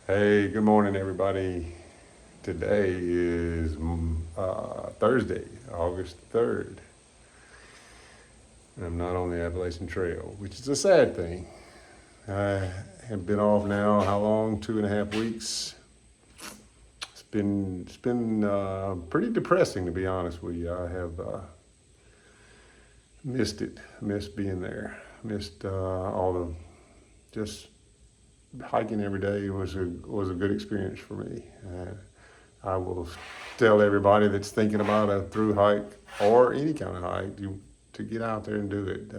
Hey, good morning, everybody. Today is Thursday, August 3rd. I'm not on the Appalachian Trail, which is a sad thing. I have been off now, how long? 2.5 weeks. It's been pretty depressing, to be honest with you. I have missed it, missed being there, missed all the just hiking every day was a good experience for me. I will tell everybody that's thinking about a through hike or any kind of hike to get out there and do it.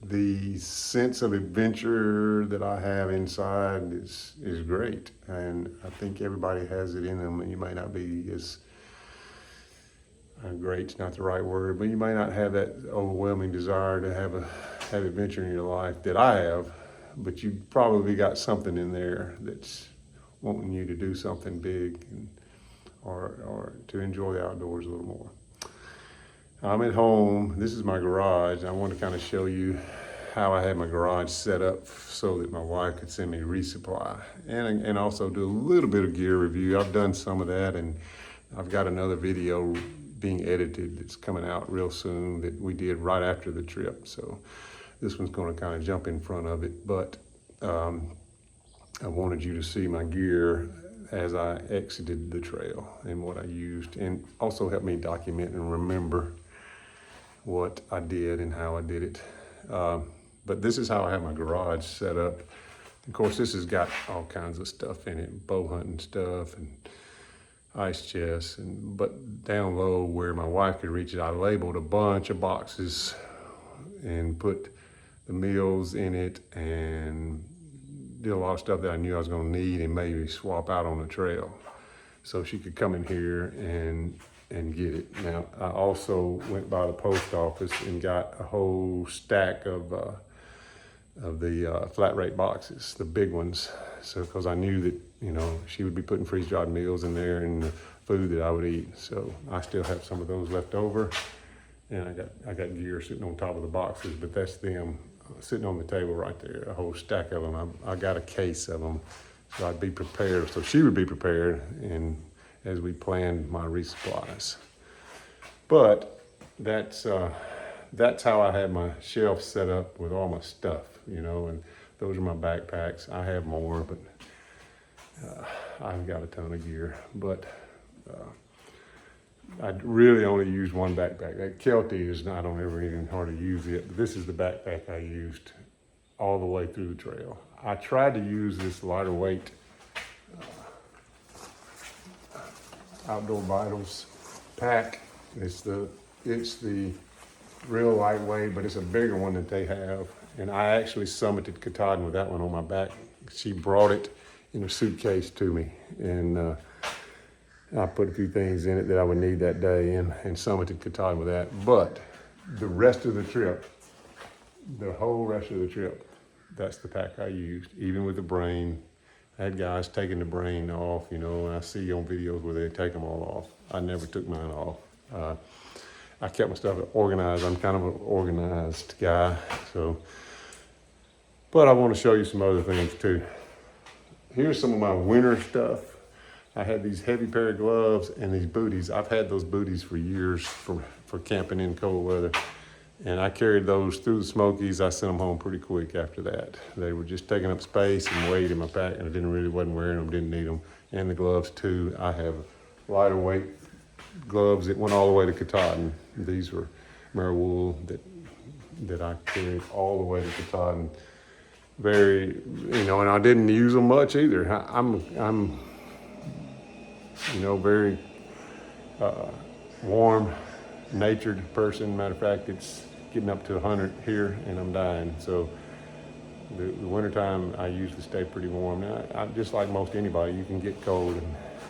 The sense of adventure that I have inside is great, and I think everybody has it in them. And you might not be as great's not the right word, but you might not have that overwhelming desire to have adventure in your life that I have. But you probably got something in there that's wanting you to do something big or to enjoy the outdoors a little more. I'm at home. This is my garage. I want to kind of show you how I had my garage set up so that my wife could send me resupply and also do a little bit of gear review. I've done some of that, and I've got another video being edited that's coming out real soon that we did right after the trip. So this one's going to kind of jump in front of it, but I wanted you to see my gear as I exited the trail and what I used, and also help me document and remember what I did and how I did it. But this is how I have my garage set up. Of course, this has got all kinds of stuff in it, bow hunting stuff and ice chests, but down low where my wife could reach it, I labeled a bunch of boxes and put the meals in it and did a lot of stuff that I knew I was going to need and maybe swap out on the trail, so she could come in here and get it. Now, I also went by the post office and got a whole stack of the flat rate boxes, the big ones. So, because I knew that, she would be putting freeze-dried meals in there and the food that I would eat. So I still have some of those left over. And I got gear sitting on top of the boxes, but that's them sitting on the table right there, a whole stack of them. I got a case of them, so I'd be prepared. So she would be prepared, and as we planned my resupplies. But that's how I had my shelf set up with all my stuff, and those are my backpacks. I have more, but I've got a ton of gear. But I really only used one backpack. That Kelty I don't ever even hardly use it. But this is the backpack I used all the way through the trail. I tried to use this lighter weight Outdoor Vitals pack. It's the real lightweight, but it's a bigger one that they have. And I actually summited Katahdin with that one on my back. She brought it in a suitcase to me, and I put a few things in it that I would need that day and summited Katahdin with that. But the rest of the trip, the whole rest of the trip, that's the pack I used, even with the brain. I had guys taking the brain off, and I see on videos where they take them all off. I never took mine off. I kept my stuff organized. I'm kind of an organized guy, but I want to show you some other things too. Here's some of my winter stuff. I had these heavy pair of gloves and these booties. I've had those booties for years for camping in cold weather. And I carried those through the Smokies. I sent them home pretty quick after that. They were just taking up space and weight in my pack, and I wasn't wearing them, didn't need them. And the gloves too. I have lighter weight gloves that went all the way to Katahdin. These were mare wool that I carried all the way to Katahdin. Very, and I didn't use them much either. I'm very warm natured person. Matter of fact, it's getting up to 100 here and I'm dying. So the wintertime, I usually stay pretty warm. Now, I just like most anybody, you can get cold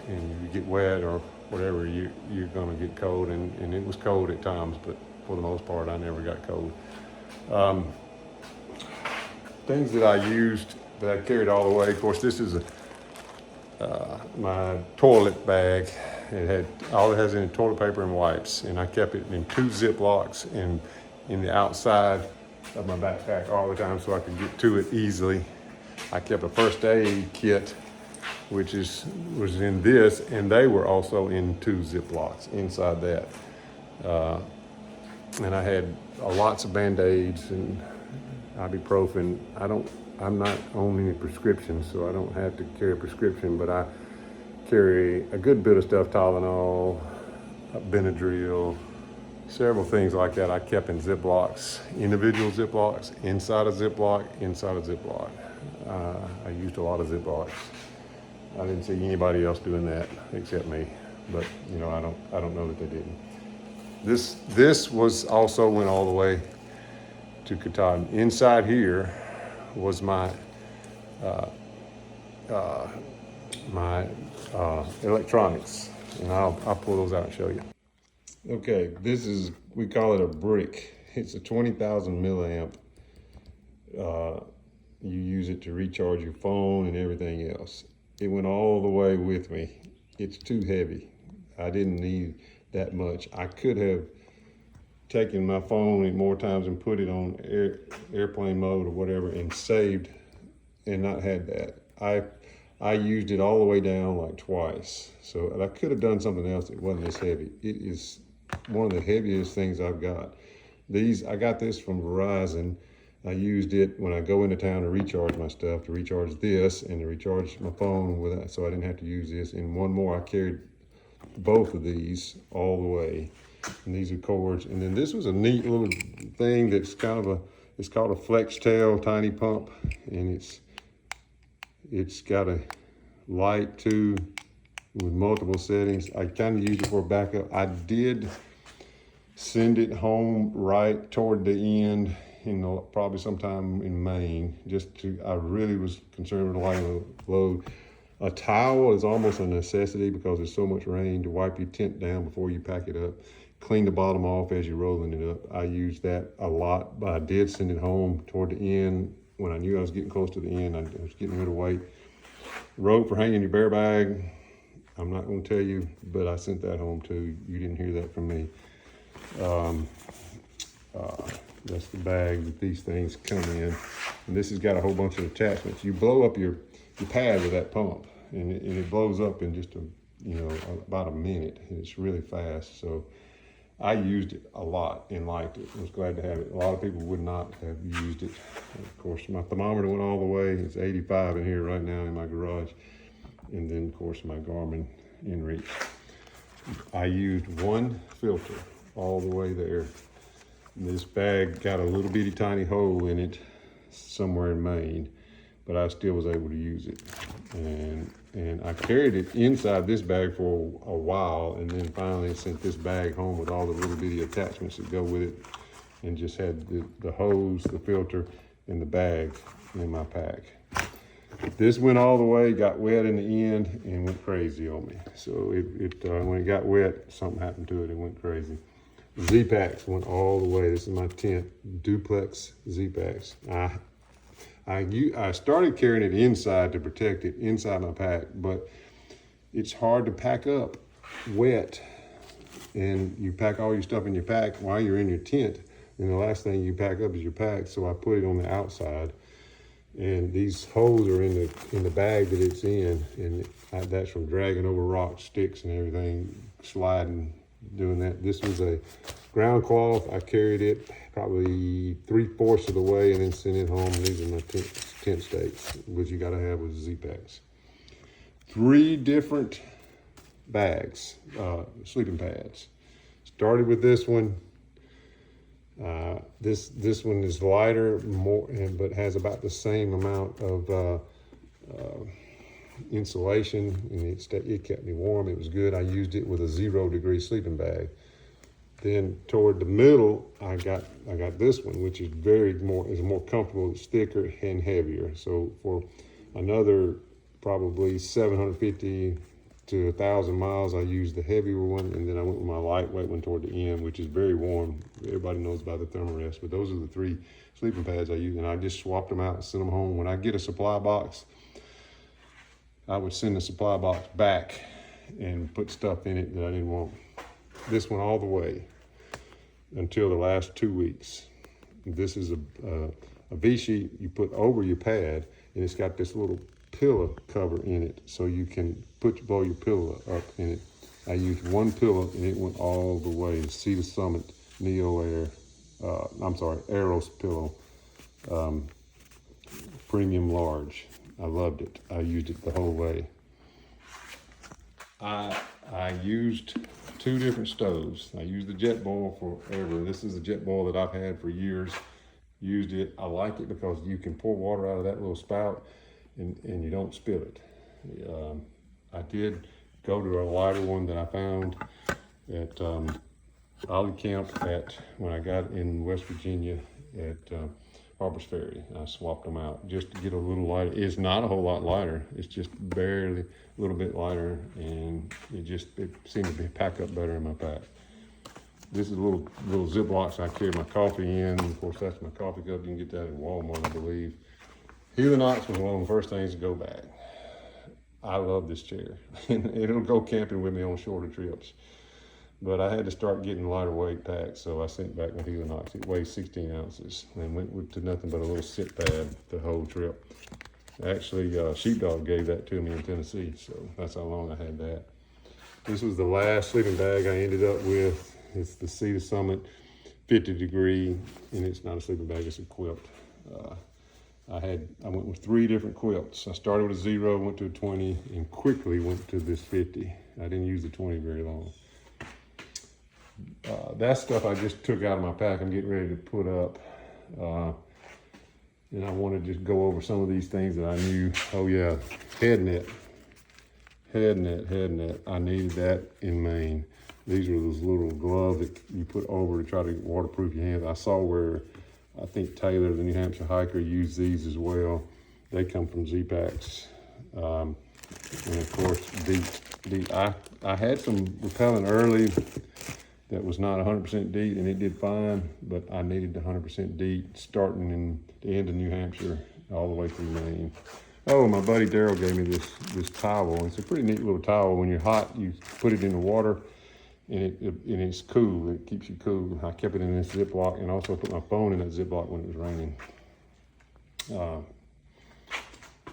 and you get wet or whatever, you're gonna get cold, and it was cold at times, but for the most part, I never got cold. Things that I used that I carried all the way, of course, this is my toilet bag. All it has in it toilet paper and wipes, and I kept it in 2 Ziplocs in the outside of my backpack all the time so I could get to it easily. I kept a first aid kit, which was in this, and they were also in 2 Ziplocs inside that. And I had lots of Band-Aids and ibuprofen. I'm not on any prescriptions, so I don't have to carry a prescription, but I carry a good bit of stuff, Tylenol, Benadryl, several things like that I kept in Ziplocs, individual Ziplocs, inside a Ziploc, inside a Ziploc. I used a lot of Ziplocs. I didn't see anybody else doing that except me, but you know, I don't know that they didn't. This was also went all the way to Katahdin. Inside here was my electronics, and I'll pull those out and show you. Okay, we call it a brick. It's a 20,000 milliamp. You use it to recharge your phone and everything else. It went all the way with me. It's too heavy. I didn't need that much. I could have taken my phone more times and put it on airplane mode or whatever and saved and not had that. I used it all the way down like twice. So I could have done something else that wasn't this heavy. It is one of the heaviest things I've got. I got this from Verizon. I used it when I go into town to recharge my stuff, to recharge this and to recharge my phone with it, so I didn't have to use this. And one more, I carried both of these all the way. And these are cords. And then this was a neat little thing that's it's called a flex tail tiny pump. And it's got a light too with multiple settings. I kind of used it for a backup. I did send it home right toward the end, probably sometime in Maine, I really was concerned with the light load. A towel is almost a necessity because there's so much rain, to wipe your tent down before you pack it up. Clean the bottom off as you're rolling it up. I used that a lot, but I did send it home toward the end when I knew I was getting close to the end. I was getting rid of weight. Rope for hanging your bear bag. I'm not going to tell you, but I sent that home too. You didn't hear that from me. That's the bag that these things come in. And this has got a whole bunch of attachments. You blow up your pad with that pump, and it blows up in just about a minute. And it's really fast. So I used it a lot and liked it. I was glad to have it. A lot of people would not have used it. Of course, my thermometer went all the way. It's 85 in here right now in my garage. And then, of course, my Garmin inReach. I used one filter all the way there. And this bag got a little bitty tiny hole in it somewhere in Maine, but I still was able to use it. And I carried it inside this bag for a while, and then finally sent this bag home with all the little bitty attachments that go with it, and just had the hose, the filter, and the bag in my pack. This went all the way, got wet in the end, and went crazy on me. So when it got wet, something happened to it. It went crazy. Z-Packs went all the way. This is my tent, duplex Z-Packs. I started carrying it inside to protect it inside my pack, but it's hard to pack up wet, and you pack all your stuff in your pack while you're in your tent, and the last thing you pack up is your pack. So I put it on the outside, and these holes are in the bag that it's in, and that's from dragging over rocks, sticks, and everything, sliding, doing that. This was a ground cloth. I carried it probably 3/4 of the way and then sent it home. These are my tent stakes, which you got to have with Z-Packs. 3 different bags, sleeping pads. Started with this one. This one is lighter, but has about the same amount of insulation, and it kept me warm. It was good. I used it with a 0-degree sleeping bag. Then toward the middle, I got this one, which is more comfortable. It's thicker and heavier. So for another probably 750 to 1,000 miles, I used the heavier one, and then I went with my lightweight one toward the end, which is very warm. Everybody knows about the Thermarest, but those are the 3 sleeping pads I use, and I just swapped them out and sent them home. When I get a supply box, I would send the supply box back and put stuff in it that I didn't want. This went all the way until the last 2 weeks. This is A V-sheet you put over your pad, and it's got this little pillow cover in it, so you can blow your pillow up in it. I used one pillow, and it went all the way. Cedar Summit Neo Air, Aeros pillow, premium large. I loved it. I used it the whole way. I used 2 different stoves. I used the jet boil forever. This is a jet boil that I've had for years. Used it. I like it because you can pour water out of that little spout and you don't spill it. I did go to a lighter one that I found at Ollie Camp when I got in West Virginia at Harper's Ferry. I swapped them out just to get a little lighter. It's not a whole lot lighter. It's just barely a little bit lighter, and it seemed to pack up better in my pack. This is little Ziplocs I carry my coffee in. Of course, that's my coffee cup. You can get that at Walmart, I believe. Helinox was one of the first things to go back. I love this chair. It'll go camping with me on shorter trips. But I had to start getting lighter weight packs, so I sent back my Helinox. It weighs 16 ounces and went to nothing but a little sit pad the whole trip. Actually, Sheepdog gave that to me in Tennessee, so that's how long I had that. This was the last sleeping bag I ended up with. It's the Cedar Summit 50 degree, and it's not a sleeping bag, it's a quilt. I went with 3 different quilts. I started with a 0, went to a 20, and quickly went to this 50. I didn't use the 20 very long. That stuff I just took out of my pack. I'm getting ready to put up. And I want to just go over some of these things that I knew. Oh yeah, head net. I needed that in Maine. These are those little gloves that you put over to try to waterproof your hands. I saw where I think Taylor, the New Hampshire hiker, used these as well. They come from Z-Packs. And of course, DEET. I had some repellent early that was not 100% DEET, and it did fine, but I needed the 100% DEET starting in the end of New Hampshire all the way through Maine. Oh, my buddy Daryl gave me this towel. It's a pretty neat little towel. When you're hot, you put it in the water, and it's cool. It keeps you cool. I kept it in this Ziploc, and also put my phone in that Ziploc when it was raining.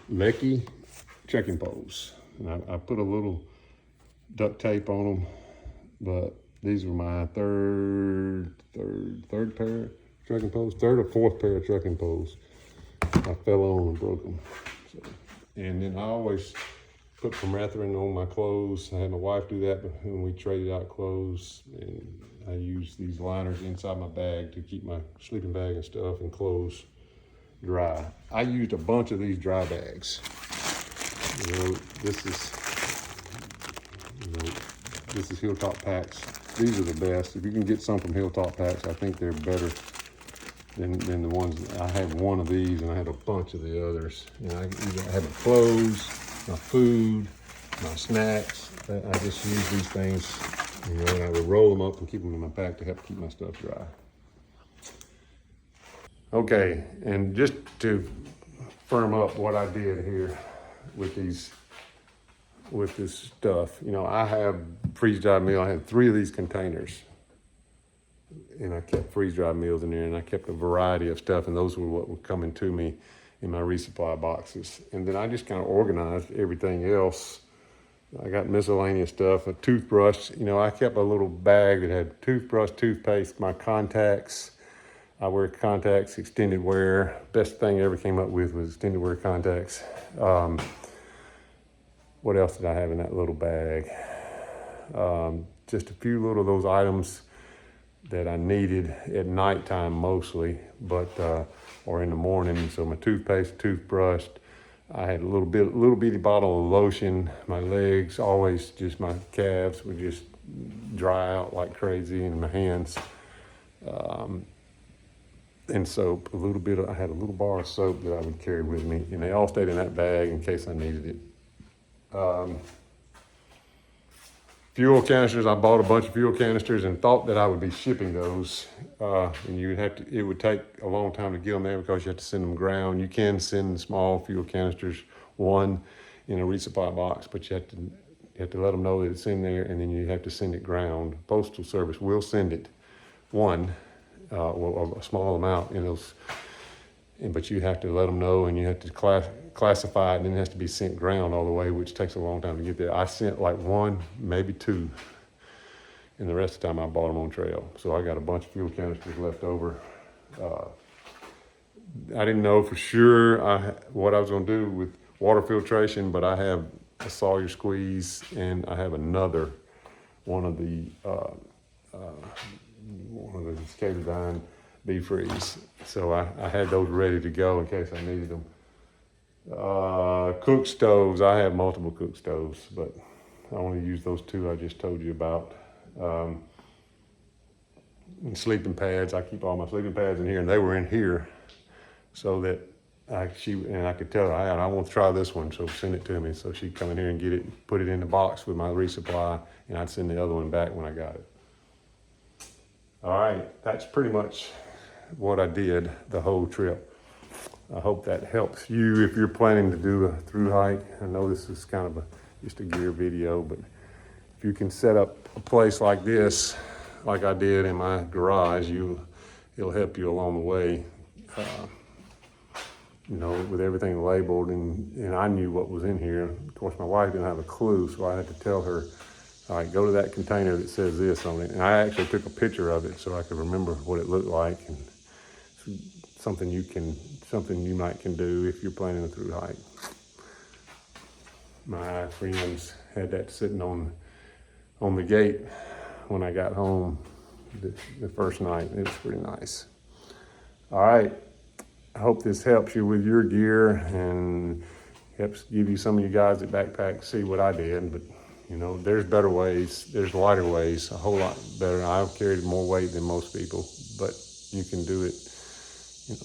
Lecky trekking poles. And I put a little duct tape on them, but these were my third pair of trekking poles, 3rd or 4th pair of trekking poles. I fell on and broke them. So, and then I always put permethrin on my clothes. I had my wife do that when we traded out clothes, and I used these liners inside my bag to keep my sleeping bag and stuff and clothes dry. I used a bunch of these dry bags. This is Hilltop Packs. These are the best. If you can get some from Hilltop Packs, I think they're better than the ones. I had one of these, and I had a bunch of the others. And I had my clothes, my food, my snacks. I just use these things, and I would roll them up and keep them in my pack to help keep my stuff dry. Okay, and just to firm up what I did here with this stuff. I have freeze-dried meal. I had 3 of these containers, and I kept freeze-dried meals in there, and I kept a variety of stuff, and those were what were coming to me in my resupply boxes. And then I just kind of organized everything else. I got miscellaneous stuff, a toothbrush. I kept a little bag that had toothbrush, toothpaste, my contacts. I wear contacts, extended wear. Best thing I ever came up with was extended wear contacts. What else did I have in that little bag? Just a few little of those items that I needed at nighttime mostly, or in the morning. So my toothpaste, toothbrush. I had a little bitty bottle of lotion. My legs, always just my calves would just dry out like crazy, and my hands. And soap, I had a little bar of soap that I would carry with me, and they all stayed in that bag in case I needed it. Fuel canisters, I bought a bunch of fuel canisters and thought that I would be shipping those. And it would take a long time to get them there because you have to send them ground. You can send small fuel canisters, one in a resupply box, but you have to let them know that it's in there, and then you have to send it ground. Postal Service will send it one, a small amount in those but you have to let them know, and you have to classify it, and then it has to be sent ground all the way, which takes a long time to get there. I sent like one, maybe two, and the rest of the time I bought them on trail. So I got a bunch of fuel canisters left over. I didn't know for sure what I was going to do with water filtration, but I have a Sawyer squeeze, and I have another one of the Scaterdine B-Freeze. So I had those ready to go in case I needed them. Cook stoves, I have multiple cook stoves, but I only use those two I just told you about. And sleeping pads, I keep all my sleeping pads in here, and they were in here so that I could tell her, I want to try this one, so send it to me. So she'd come in here and get it, put it in the box with my resupply, and I'd send the other one back when I got it. All right, that's pretty much what I did the whole trip. I hope that helps you if you're planning to do a through hike. I know this is kind of just a gear video, but if you can set up a place like this, like I did in my garage, it'll help you along the way. With everything labeled, and I knew what was in here. Of course, my wife didn't have a clue, so I had to tell her, all right, go to that container that says this on it. And I actually took a picture of it so I could remember what it looked like, and something you might can do if you're planning a through hike. My friends had that sitting on the gate when I got home the first night. It was pretty nice. All right. I hope this helps you with your gear and helps give you some of you guys that backpack see what I did. But there's better ways. There's lighter ways, a whole lot better. I've carried more weight than most people, but you can do it.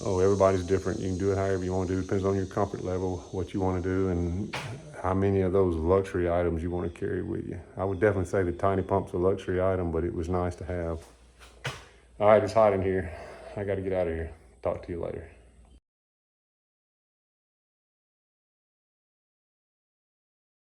Everybody's different. You can do it however you want to do. It depends on your comfort level, what you want to do, and how many of those luxury items you want to carry with you. I would definitely say the tiny pump's a luxury item, but it was nice to have. All right, it's hot in here. I got to get out of here. Talk to you later.